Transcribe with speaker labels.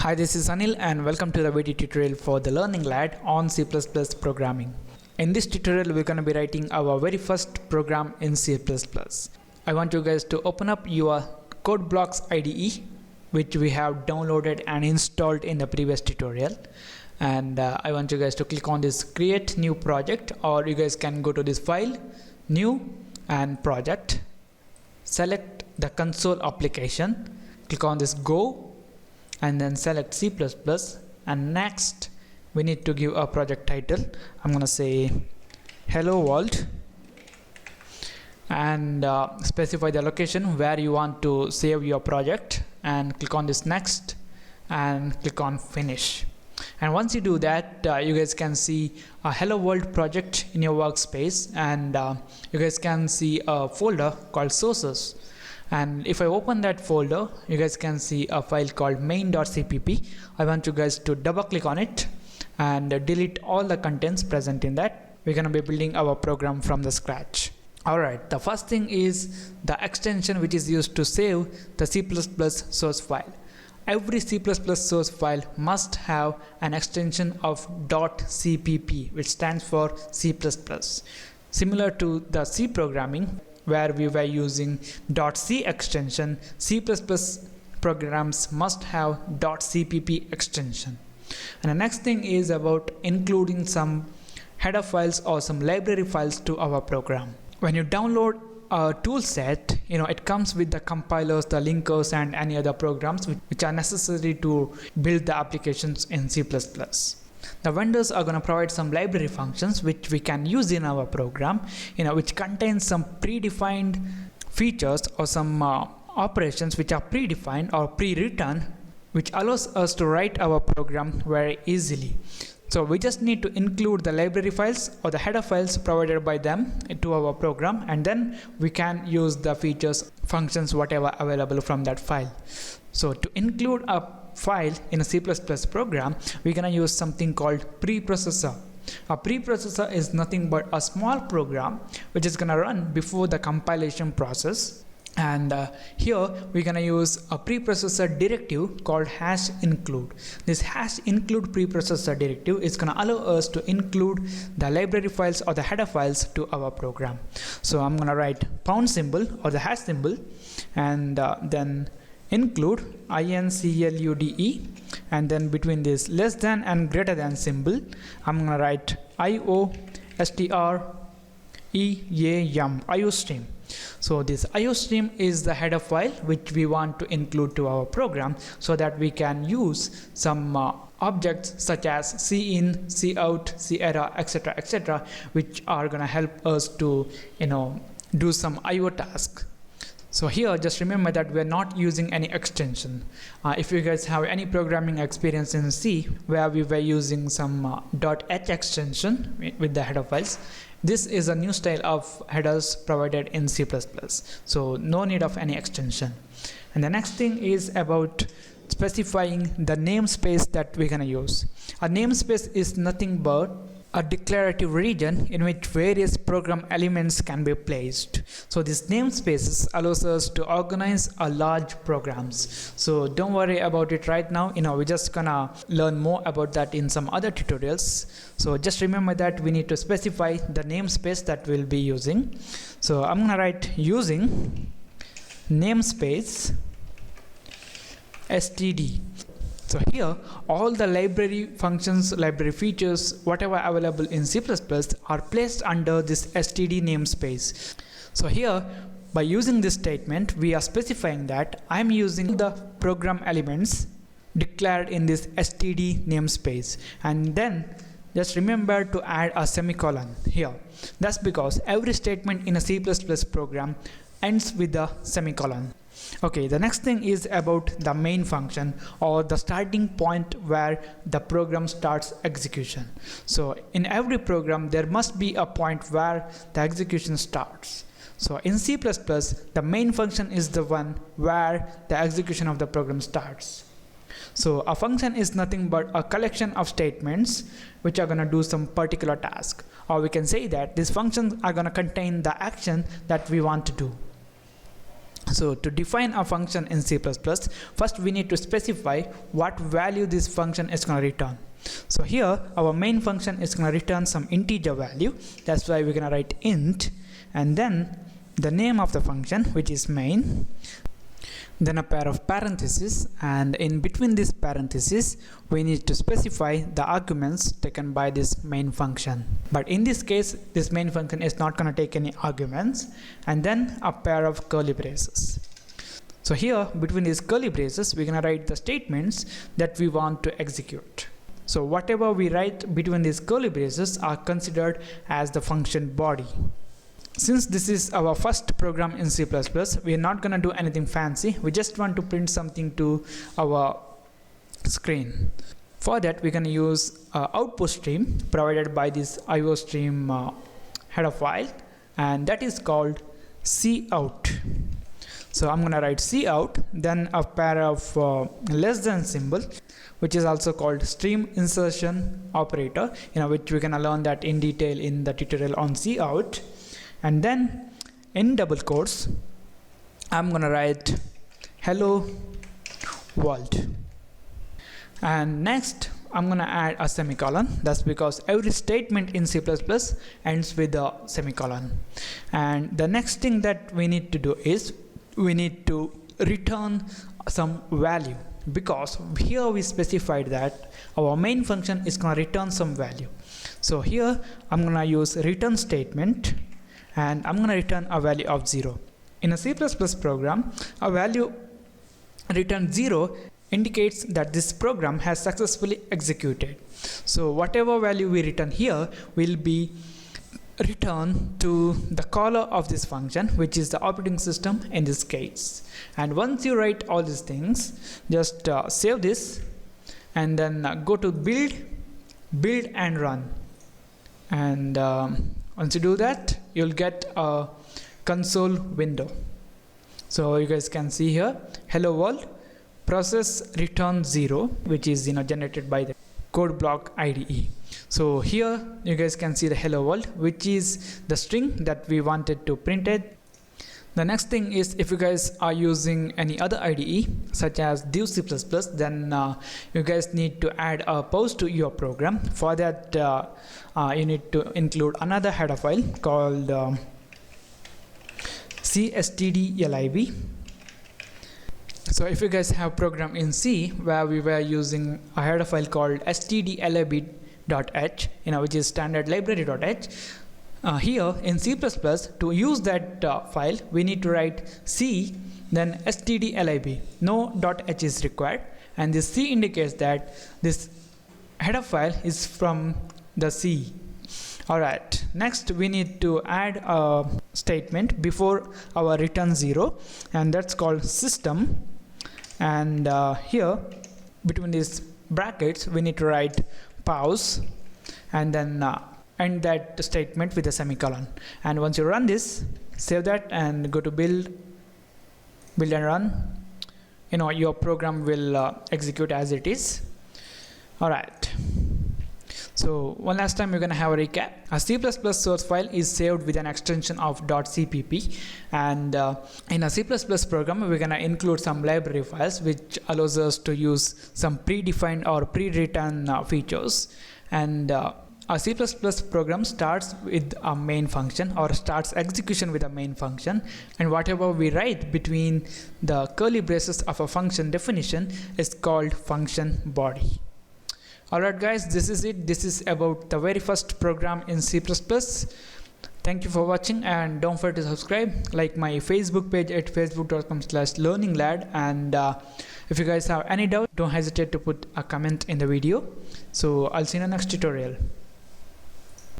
Speaker 1: Hi, this is Anil and welcome to the video tutorial for the Learning Lad on C++ programming. In this tutorial, we're going to be writing our very first program in C++. I want you guys to open up your CodeBlocks IDE, which we have downloaded and installed in the previous tutorial. And I want you guys to click on this Create New Project, or you guys can go to this File, New and Project. Select the console application, click on this Go, and then select C++, and next we need to give a project title. I'm gonna say Hello World, and specify the location where you want to save your project, and click on this Next and click on Finish. And once you do that, you guys can see a Hello World project in your workspace, and you guys can see a folder called Sources. And if I open that folder, you guys can see a file called main.cpp. I want you guys to double click on it and delete all the contents present in that. We're going to be building our program from the scratch. Alright, the first thing is the extension which is used to save the C++ source file. Every C++ source file must have an extension of .cpp, which stands for C++. Similar to the C programming, where we were using .c extension, C++ programs must have .cpp extension. And the next thing is about including some header files or some library files to our program. When you download a tool set, it comes with the compilers, the linkers, and any other programs which are necessary to build the applications in C++. The vendors are going to provide some library functions which we can use in our program, which contains some predefined features or some operations which are predefined or pre-written, which allows us to write our program very easily. So we just need to include the library files or the header files provided by them to our program, and then we can use the features, functions, whatever available from that file. So to include a file in a C++ program, we're going to use something called preprocessor. A preprocessor is nothing but a small program which is going to run before the compilation process. And here we're going to use a preprocessor directive called #include. This #include preprocessor directive is going to allow us to include the library files or the header files to our program. So I'm going to write pound symbol or the hash symbol, and then include INCLUDE, and then between this less than and greater than symbol, I'm going to write IOStream. So this IOStream is the header file which we want to include to our program, so that we can use some objects such as cin, cout, cerr, etc., which are going to help us to do some IO tasks. So here, just remember that we are not using any extension. If you guys have any programming experience in C, where we were using some .h extension with the header files, this is a new style of headers provided in C++. So no need of any extension. And the next thing is about specifying the namespace that we're going to use. A namespace is nothing but a declarative region in which various program elements can be placed. So this namespaces allows us to organize a large programs. So don't worry about it right now. We're just gonna learn more about that in some other tutorials. So just remember that we need to specify the namespace that we'll be using. So I'm gonna write using namespace std. So here, all the library functions, library features, whatever available in C++ are placed under this std namespace. So here, by using this statement, we are specifying that I'm using the program elements declared in this std namespace. And then just remember to add a semicolon here. That's because every statement in a C++ program ends with a semicolon. Okay, the next thing is about the main function, or the starting point where the program starts execution. So in every program there must be a point where the execution starts. So in C++, the main function is the one where the execution of the program starts. So a function is nothing but a collection of statements which are going to do some particular task, or we can say that these functions are going to contain the action that we want to do. So to define a function in C++, first we need to specify what value this function is going to return. So here our main function is going to return some integer value. That's why we're going to write int, and then the name of the function, which is main, then a pair of parentheses, and in between these parentheses we need to specify the arguments taken by this main function. But in this case this main function is not going to take any arguments, and then a pair of curly braces. So here between these curly braces we're going to write the statements that we want to execute. So whatever we write between these curly braces are considered as the function body. Since this is our first program in C++, we are not going to do anything fancy. We just want to print something to our screen. For that we're going to use output stream provided by this IOStream header file, and that is called cout. So I'm going to write cout, then a pair of less than symbol, which is also called stream insertion operator, which we can learn that in detail in the tutorial on cout. And then in double quotes I'm gonna write hello world, and next I'm gonna add a semicolon. That's because every statement in C++ ends with a semicolon. And the next thing that we need to do is we need to return some value, because here we specified that our main function is gonna return some value. So here I'm gonna use return statement, and I'm going to return a value of 0. In a C++ program, a value returned 0 indicates that this program has successfully executed. So whatever value we return here will be returned to the caller of this function, which is the operating system in this case. And once you write all these things, just save this and then go to build and run. And once you do that, you'll get a console window. So you guys can see here, hello world, process return 0, which is generated by the code block IDE. So here you guys can see the hello world, which is the string that we wanted to print it. The next thing is, if you guys are using any other IDE such as Div C++, then you guys need to add a pause to your program. For that you need to include another header file called cstdlib. So if you guys have program in C where we were using a header file called stdlib.h, which is standard library.h, here in C++, to use that file we need to write C then stdlib. No .h is required, and this C indicates that this header file is from the C. Alright, next we need to add a statement before our return 0, and that's called system. And here between these brackets we need to write pause and then end that statement with a semicolon. And once you run this, save that and go to build and run, your program will execute as it is. Alright, so one last time we're gonna have a recap. A C++ source file is saved with an extension of .cpp, and in a C++ program we're gonna include some library files which allows us to use some predefined or pre-written features. And a C++ program starts with a main function, or starts execution with a main function, and whatever we write between the curly braces of a function definition is called function body. Alright guys, this is it. This is about the very first program in C++. Thank you for watching, and don't forget to subscribe, like my Facebook page at facebook.com/learninglad, and if you guys have any doubt, don't hesitate to put a comment in the video. So I'll see you in the next tutorial.